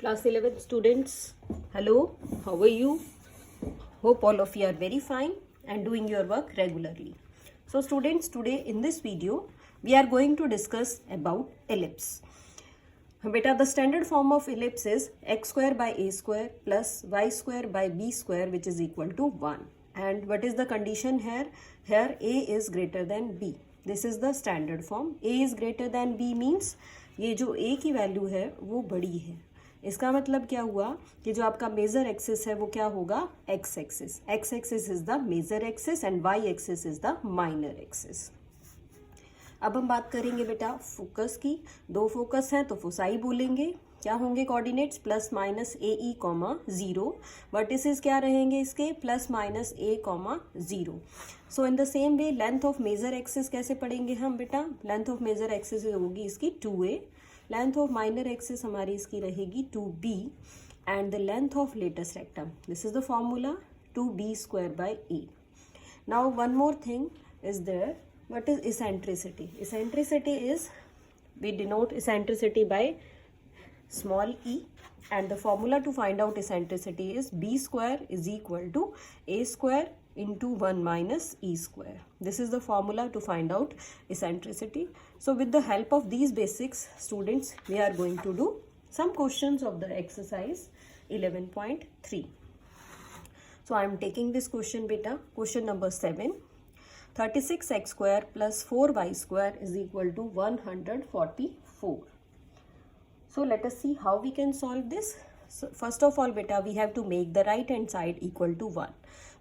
Class 11 students, hello, how are you? Hope all of you are very fine and doing your work regularly. So students, today in this video, we are going to discuss about ellipse. Beta, the standard form of ellipse is x square by a square plus y square by b square, which is equal to 1. And what is the condition here? Here a is greater than b. This is the standard form. A is greater than b means ये जो a की value है वो बड़ी है. इसका मतलब क्या हुआ कि जो आपका मेजर एक्सिस है वो क्या होगा? X axis. X axis is the major axis and y axis is the minor axis. अब हम बात करेंगे बेटा फोकस की. दो फोकस हैं तो फोसाई बोलेंगे. क्या होंगे coordinates? Plus minus a e comma zero. Vertices क्या रहेंगे इसके? Plus minus a comma zero. So in the same way length of major axis कैसे पढ़ेंगे हम बेटा? लेंथ ऑफ मेजर एक्सिस होगी इसकी 2a. Length of minor axis हमारी इसकी रहेगी 2b and the length of latus rectum, this is the formula 2b square by a. Now one more thing is there. What is eccentricity? Eccentricity is, we denote eccentricity by small e and the formula to find out eccentricity is b square is equal to a square into 1 minus e square. This is the formula to find out eccentricity. So with the help of these basics, students, we are going to do some questions of the exercise 11.3. So I am taking this question beta, question number 7. 36x square plus 4y square is equal to 144. So let us see how we can solve this. So first of all beta, we have to make the right hand side equal to 1.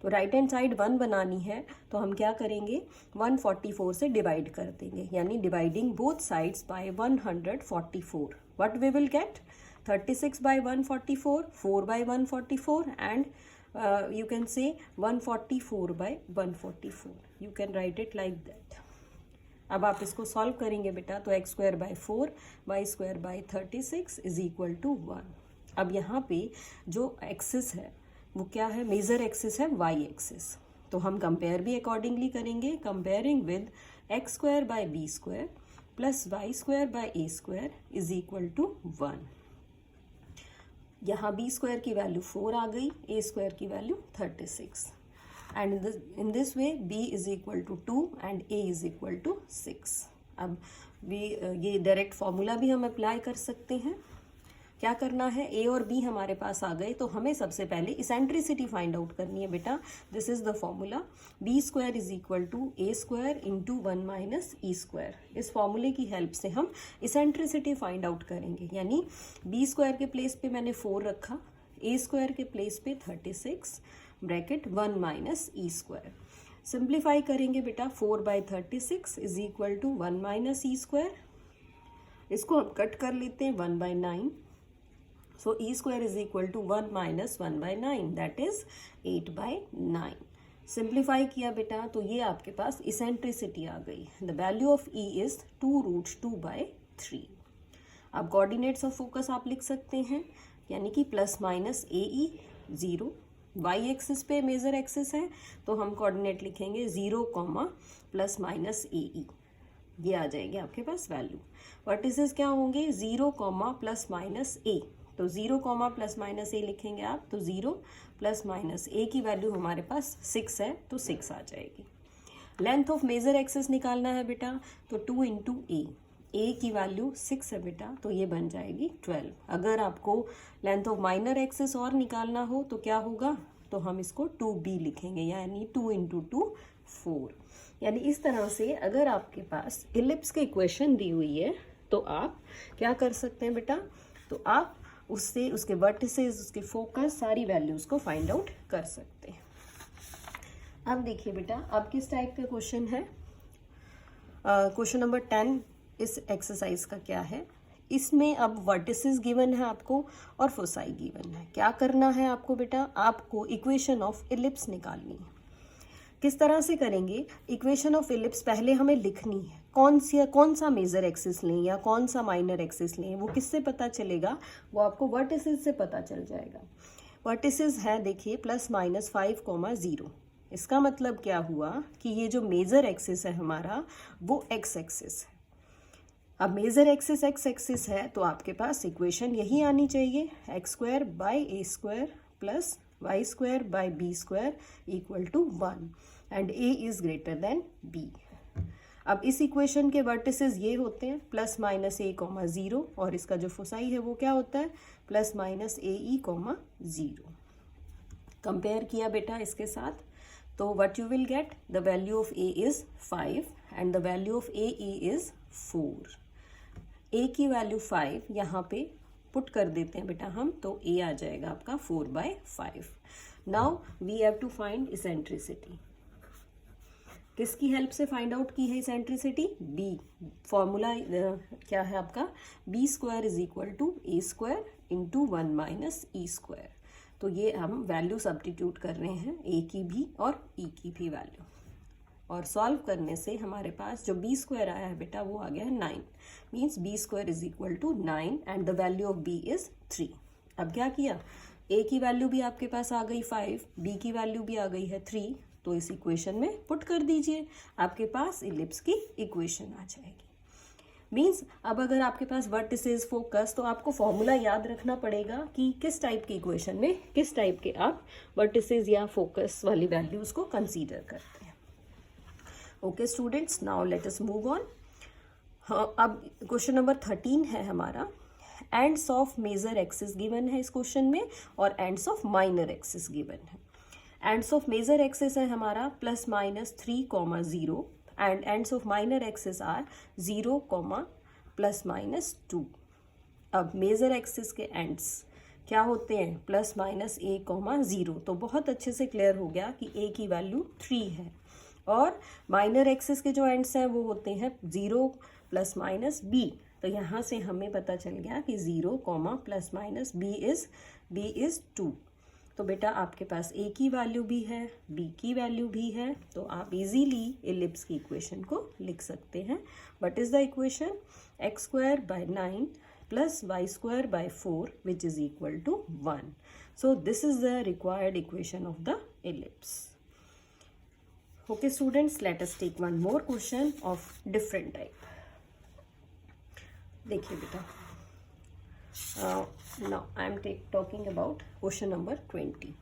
तो right hand side 1 बनानी है तो हम क्या करेंगे? 144 से divide कर देंगे, यानी dividing both sides by 144. What we will get? 36 by 144, 4 by 144 and you can say 144 by 144. You can write it like that. अब आप इसको सॉल्व करेंगे बेटा तो x square by 4 y square by 36 is equal to 1. अब यहाँ पे जो एक्सिस है वो क्या है? मेजर एक्सिस है y एक्सिस. तो हम कंपेयर भी अकॉर्डिंगली करेंगे. Comparing with x square by b square plus y square by a square is equal to 1. यहाँ बी स्क्वायर की वैल्यू 4 आ गई, ए स्क्वायर की value 36 and in this way b is equal to 2 and a is equal to 6. अब ये direct formula भी हम apply कर सकते हैं. क्या करना है? ए और बी हमारे पास आ गए तो हमें सबसे पहले इसेंट्रिसिटी फाइंड आउट करनी है बेटा. This is the formula b square is equal to a square into 1 minus e square. इस फॉर्मूले की हेल्प से हम इसेंट्रिसिटी फाइंड आउट करेंगे. यानी बी स्क्वायर के प्लेस पे मैंने 4 रखा, ए स्क्वायर के प्लेस पे 36 bracket 1 minus e square. Simplify करेंगे बेटा. 4 by 36 is equal to 1 minus e square. इसको हम कट कर लेते हैं 1 by 9. So e square is equal to 1 minus 1 by 9, that is 8 by 9. Simplify किया बेटा तो ये आपके पास इसेंट्रिसिटी आ गई. The value of e is 2 root 2 by 3. अब कोऑर्डिनेट्स ऑफ फोकस आप लिख सकते हैं, यानी कि plus minus a E 0. Y axis पे मेजर एक्सिस है तो हम कोऑर्डिनेट लिखेंगे 0 कॉमा प्लस माइनस ए ई. ये आ जाएगी आपके पास वैल्यू. वर्टिसेस क्या होंगे? 0 कॉमा प्लस माइनस ए. तो 0 कॉमा प्लस माइनस ए लिखेंगे आप तो 0 प्लस माइनस ए की वैल्यू हमारे पास 6 है तो 6 आ जाएगी. लेंथ ऑफ मेजर एक्सिस निकालना है बेटा तो 2 इंटू ए की वैल्यू 6 है बेटा तो ये बन जाएगी 12. अगर आपको लेंथ ऑफ माइनर एक्सिस और निकालना हो तो क्या होगा? तो हम इसको 2b लिखेंगे, यानी 2 इंटू 2 4. यानी इस तरह से अगर आपके पास इलिप्स की इक्वेशन दी हुई है तो आप क्या कर सकते हैं बेटा? तो आप उससे उसके वर्टिसेस, उसके फोकस, सारी वैल्यूज को फाइंड आउट कर सकते हैं. अब देखिए बेटा, अब किस टाइप का क्वेश्चन है? क्वेश्चन नंबर 10 इस एक्सरसाइज का क्या है? इसमें अब वर्टिसेस गिवन है आपको और फोसाई गिवन है. क्या करना है आपको बेटा? आपको इक्वेशन ऑफ इलिप्स निकालनी है. किस तरह से करेंगे? इक्वेशन ऑफ इलिप्स पहले हमें लिखनी है. कौन सा मेजर एक्सिस लें या कौन सा माइनर एक्सिस लें वो किससे पता चलेगा? वो आपको वर्टिसेस से पता चल जाएगा. वर्टिसेस है देखिए प्लस माइनस 5,0. इसका मतलब क्या हुआ कि ये जो मेजर एक्सिस है हमारा वो एक्स एक्सिस है. अब मेजर एक्सिस एक्स एक्सिस है तो आपके पास इक्वेशन यही आनी चाहिए, x square by a square plus y square by b square equal to 1 and a is greater than b. अब इस इक्वेशन के वर्टिसेस ये होते हैं प्लस माइनस ए कॉमा 0 और इसका जो फोसाई है वो क्या होता है plus minus a e comma 0। Compare किया बेटा इसके साथ तो what you will get, the value of A is 5 and the value of A E is 4। ए की वैल्यू 5 यहाँ पे पुट कर देते हैं बेटा हम, तो ए आ जाएगा आपका 4/5। Now we have to find eccentricity. किसकी हेल्प से फाइंड आउट की है इसेंट्रिसिटी, बी। फॉर्मूला क्या है आपका, b square is equal to a square into 1 minus e square. तो ये हम वैल्यू सब्स्टिट्यूट कर रहे हैं, ए की भी और ई की भी वैल्यू, और सॉल्व करने से हमारे पास जो बी स्क्वायर आया है बेटा वो आ गया है 9, means b square is equal to 9 and the value of b is 3। अब क्या किया, ए की वैल्यू भी आपके पास आ गई 5, बी की वैल्यू भी आ गई है 3, तो इस इक्वेशन में पुट कर दीजिए, आपके पास इलिप्स की इक्वेशन आ जाएगी। मीन्स अब अगर आपके पास वर्टिसेस फोकस, तो आपको फॉर्मूला याद रखना पड़ेगा कि किस टाइप की इक्वेशन में किस टाइप के आप वर्टिसेस या फोकस वाली वैल्यूज को कंसीडर करते हैं। Okay students, now let us move on. हाँ, अब क्वेश्चन नंबर 13 है हमारा, ends of major axis given है इस क्वेश्चन में और ends of minor axis given है। एंड्स ऑफ मेजर एक्सिस है हमारा plus minus 3,0 and ends of minor axis are 0, plus minus 2। अब मेजर एक्सिस के एंड्स क्या होते हैं, प्लस माइनस a, 0, तो बहुत अच्छे से क्लियर हो गया कि a की वैल्यू 3 है, और माइनर एक्सिस के जो एंड्स हैं वो होते हैं 0 प्लस माइनस b। तो यहाँ से हमें पता चल गया कि 0, प्लस माइनस b इज 2। तो बेटा आपके पास a की वैल्यू भी है, b की वैल्यू भी है, तो आप इजीली इलिप्स की इक्वेशन को लिख सकते हैं। What is the equation, x square by 9 plus y square by 4 which is equal to 1। So this is the required equation of the ellipse. Okay students, let us take one more question of different type. देखिए बेटा, now I am talking about question number 20.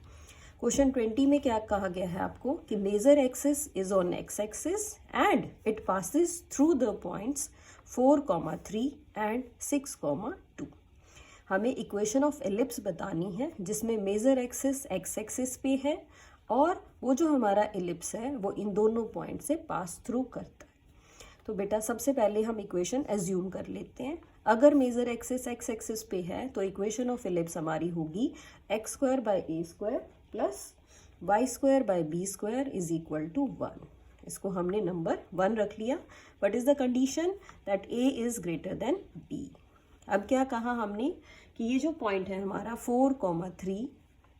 Question 20 में क्या कहा गया है आपको कि major axis is on x axis and it passes through the points 4,3 and 6,2। हमें इक्वेशन ऑफ एलिप्स बतानी है जिसमें मेजर एक्सिस एक्स एक्सिस पे है और वो जो हमारा इलिप्स है वो इन दोनों पॉइंट से पास थ्रू करता है। तो बेटा सबसे पहले हम इक्वेशन एज्यूम कर लेते हैं। अगर मेजर एक्सिस एक्स एक्सिस पे है तो इक्वेशन ऑफ इलिप्स हमारी होगी x square by a square plus y square by b square is equal to 1। इसको हमने नंबर 1 रख लिया। What is the condition, that a is greater than b. अब क्या कहा हमने कि ये जो पॉइंट है हमारा 4,3,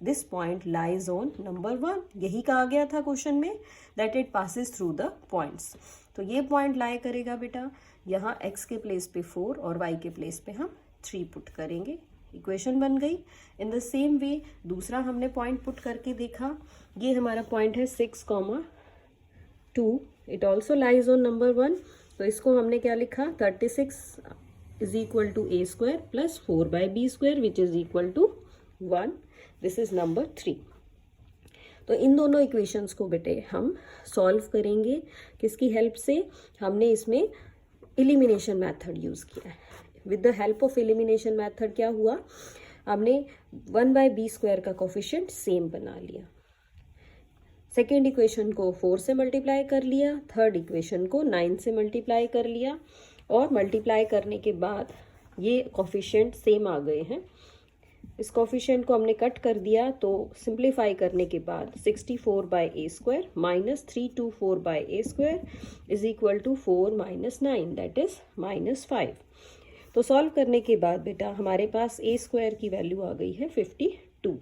this point lies on number 1। यही कहा गया था क्वेश्चन में, that it passes through the points. तो ये पॉइंट लाई करेगा बेटा यहाँ x के प्लेस पे 4 और y के प्लेस पे हम 3 पुट करेंगे, इक्वेशन बन गई। इन द सेम वे दूसरा हमने पॉइंट पुट करके देखा, ये हमारा पॉइंट है 6,2, it also lies on number 1। तो इसको हमने क्या लिखा, 36 is equal to a square plus 4/b square which is equal to 1। This is number 3। तो इन दोनों इक्वेशंस को बेटे हम सॉल्व करेंगे किसकी हेल्प से, हमने इसमें एलिमिनेशन मेथड यूज़ किया है। With the help of elimination method क्या हुआ, हमने 1/b स्क्वायर का कोफिशिएंट सेम बना लिया, सेकेंड इक्वेशन को 4 से मल्टीप्लाई कर लिया, थर्ड इक्वेशन को 9 से मल्टीप्लाई कर लिया, और मल्टीप्लाई करने के बाद ये कोफिशिएंट सेम आ गए हैं। इस कोफिशिएंट को हमने कट कर दिया, तो सिंप्लीफाई करने के बाद 64/a square minus 324/a square is equal to 4 minus 9 that is -5। तो सॉल्व करने के बाद बेटा हमारे पास a स्क्वायर की वैल्यू आ गई है 52।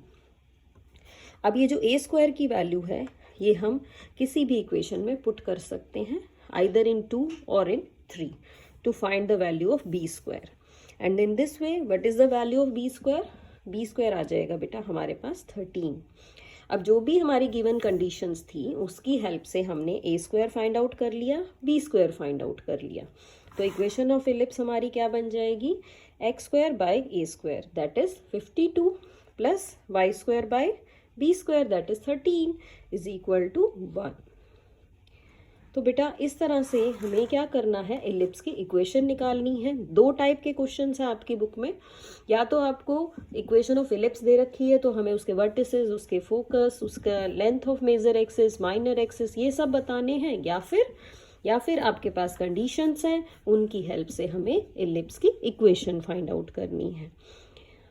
अब ये जो a स्क्वायर की वैल्यू है ये हम किसी भी इक्वेशन में पुट कर सकते हैं, आइदर इन 2 और in 3 to find the value of b square. And in this way what is the value of b square, b square आ जाएगा बेटा हमारे पास 13। अब जो भी हमारी गिवन कंडीशंस थी उसकी हेल्प से हमने a स्क्वायर फाइंड आउट कर लिया, b स्क्वायर फाइंड आउट कर लिया। तो इक्वेशन ऑफ इलिप्स हमारी क्या बन जाएगी, x square by a square that is 52 plus y square by b square that is 13 is equal to 1। तो बेटा इस तरह से हमें क्या करना है, एलिप्स की इक्वेशन निकालनी है। दो टाइप के क्वेश्चंस हैं आपकी बुक में, या तो आपको इक्वेशन ऑफ एलिप्स दे रखी है तो हमें उसके वर्टिसेस, उसके फोकस, उसका length of major axis, minor axis ये सब बताने हैं, या फिर आपके पास कंडीशंस हैं, उनकी हेल्प से हमें एलिप्स की इक्वेशन फाइंड आउट करनी है।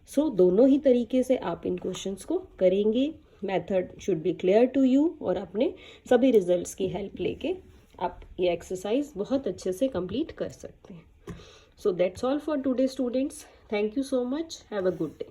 सो दोनों ही तरीके से आप इन क्वेश्चंस को करेंगे। Method should be clear to you और अपने सभी रिजल्ट्स की हेल्प लेके आप ये एक्सरसाइज बहुत अच्छे से कंप्लीट कर सकते हैं। So that's all for today students. Thank you so much. Have a good day.